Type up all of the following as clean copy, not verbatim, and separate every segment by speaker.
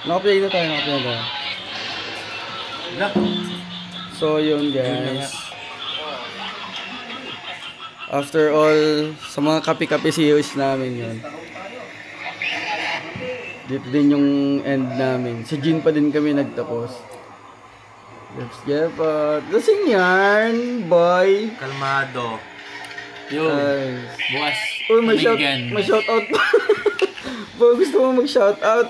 Speaker 1: Naka-play na tayo. So yun guys. After all, sa mga kape-kape series namin yun. Dito din yung end namin. Sa gin pa din kami nagtapos. Let's get it. Lasing yarn, boy.
Speaker 2: Kalmado.
Speaker 3: Yo, bukas.
Speaker 1: Uy, may shoutout pa. Boy, gusto mo mag-shoutout?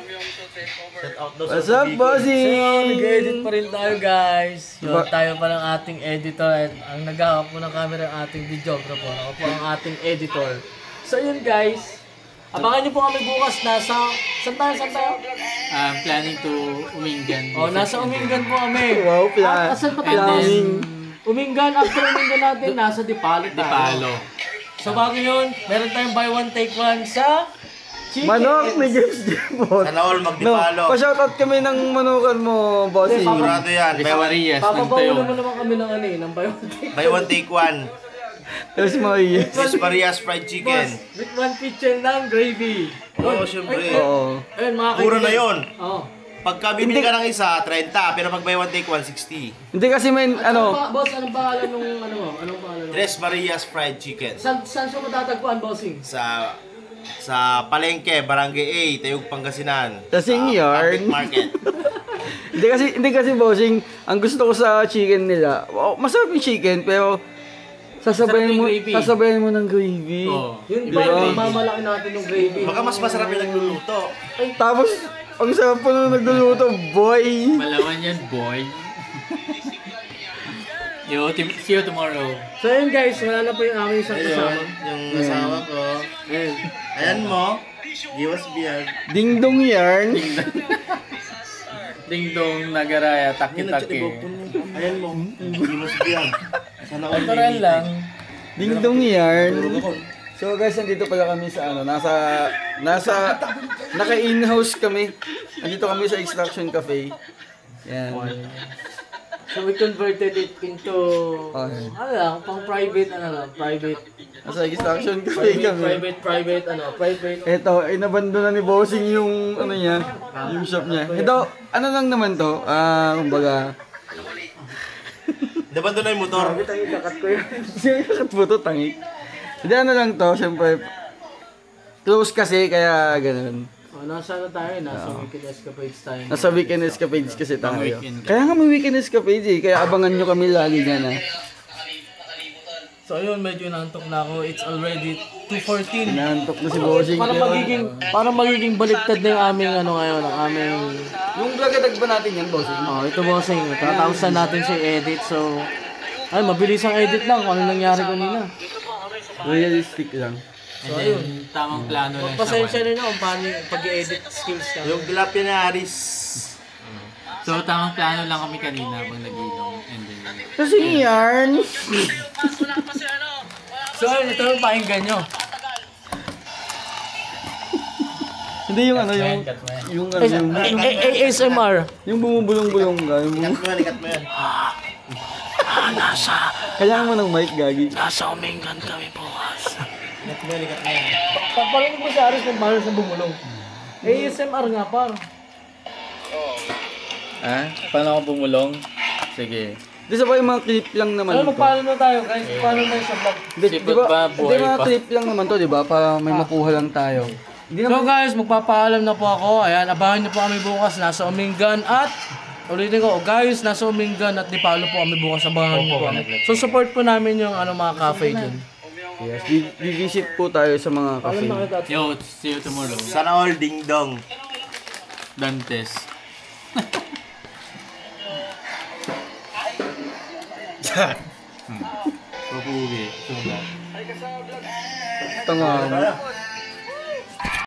Speaker 1: What's up, bossy?
Speaker 3: So, nag-edit pa rin tayo, guys. Yun, tayo pa ng ating editor. At ang nag-hawak po ng camera ang ating videographer. Ako po ang ating editor. So, yun, guys. Abangan nyo po kami bukas. Saan tayo?
Speaker 4: Planning to Umingan.
Speaker 3: Oh, nasa Umingan po kami.
Speaker 1: Wow,
Speaker 3: Asan pa tayo? Umingan, after Umingan natin, nasa Dipalo tayo.
Speaker 4: Dipalo.
Speaker 3: So, bago yun, meron tayong buy one, take one sa chicken.
Speaker 1: Manok ni James Dipot.
Speaker 2: Sana all magdipalo.
Speaker 1: Pa-shoutout kami ng manukan mo, bossy.
Speaker 2: Sigurado yan.
Speaker 4: Marias,
Speaker 3: Papabawo naman kami ng ng buy one, take one.
Speaker 2: Buy one, take one.
Speaker 1: Tres Marias.
Speaker 2: Tres Marias fried chicken.
Speaker 3: With one kitchen ng gravy.
Speaker 2: Oo, syempre.
Speaker 1: Oo.
Speaker 3: Ayun, mga kaibigan.
Speaker 2: Puro na yun.
Speaker 3: Oo.
Speaker 2: Pagka bibili ka ng isa, 30. Pero pag buy one, take one, 60.
Speaker 1: Hindi kasi may
Speaker 3: Boss, anong pangalan nung Anong pangalan nung?
Speaker 2: Tres Marias fried chicken.
Speaker 3: Saan siya matatagpuan, bossing?
Speaker 2: Sa Palengke, Barangay A, Tayug, Pangasinan.
Speaker 1: Kasing yarn.
Speaker 2: Market.
Speaker 1: hindi kasi bossing, ang gusto ko sa chicken nila, masarap yung chicken pero sasabayan mo ng gravy.
Speaker 3: Yun ba, mamalaki natin yung gravy.
Speaker 2: Baka mas masarap yung nagluluto.
Speaker 1: Tapos, ang sarap po nung nagluluto, boy.
Speaker 4: Malawan yan, boy. Yo, see you tomorrow.
Speaker 3: So yun guys, wala na po yung aming isang kasama.
Speaker 2: Yung asawa ko. Ayan mo. Give us beer.
Speaker 1: Ding dong yarn.
Speaker 4: Ding dong nagaraya, taki-taki.
Speaker 2: Ayan mo. Give us beer. Sana all
Speaker 4: Natural lang.
Speaker 1: Ding dong yarn. So guys, nandito pala kami sa naka-in-house kami. Nandito kami sa Extraction Cafe. Yan.
Speaker 3: So we converted it into, pang private, private.
Speaker 1: Nasa Extraction Cafe kami.
Speaker 3: Private.
Speaker 1: Eto, inabando na ni Bossing yung, yung shop niya. Ito, lang naman to, kumbaga.
Speaker 2: Nabando na yung motor.
Speaker 3: Tangik, kakat ko yun.
Speaker 1: Sino kakat po to, tangik? Hindi, lang to, syempre. Close kasi, kaya ganun.
Speaker 3: Nasa tayo? Nasa Weekend Escapades tayo.
Speaker 1: Nasa Weekend Escapades kasi tayo.
Speaker 4: Weekend.
Speaker 1: Kaya nga may Weekend Escapades kaya abangan nyo kami lagi dyan
Speaker 3: So ayun, medyo naantok na ako. It's already 2:14.
Speaker 1: Naantok na si Bossing.
Speaker 3: Parang magiging baliktad na yung aming ngayon, ang aming...
Speaker 1: Yung vlogadag ba natin yan, Bossing?
Speaker 3: Ito Bossing, tatapos na natin siya edit. So, mabilis ang edit lang kung ano nangyari kanina.
Speaker 1: Realistic lang.
Speaker 4: So, ayun. Tamang plano lang siya.
Speaker 3: Pasensya na kung paano yung pag-edit skills ka.
Speaker 2: Yung tilapia na Aris.
Speaker 4: So, tamang plano lang kami kanina habang nag-ilong. And then,
Speaker 1: Kasi yarn.
Speaker 3: So ayun, ito yung pakinggan nyo.
Speaker 1: Hindi yung
Speaker 3: ASMR.
Speaker 1: Yung bumubulong-bulong ka.
Speaker 2: Ikat mo yan.
Speaker 1: Kailangan mo ng mic, Gagi.
Speaker 3: Nasa Umingan kami bukas.
Speaker 2: Ikat mo yan.
Speaker 3: Pagparinig mo sa Aris kung paano siya bumulong. ASMR nga par.
Speaker 4: Paano ako bumulong? Sige.
Speaker 1: Di sa yung mga clip lang naman to.
Speaker 3: Magpaano na tayo guys? Paano na sa vlog?
Speaker 1: Di ba mga clip lang naman to, di ba? Para may makuha lang tayo.
Speaker 3: So guys, magpapaalam na po ako. Ayan, abangan niyo po kami bukas. Nasa Umingan at ulitin ko, guys, nasa Umingan at Dipalo po kami bukas. Abangan niyo po kami. So support po namin yung mga cafe dyan.
Speaker 1: Yes, visit po tayo sa mga cafe.
Speaker 4: Yo, see you tomorrow.
Speaker 2: Sana all ding dong.
Speaker 4: Dantes.
Speaker 2: Papugi.
Speaker 1: Tanga mo.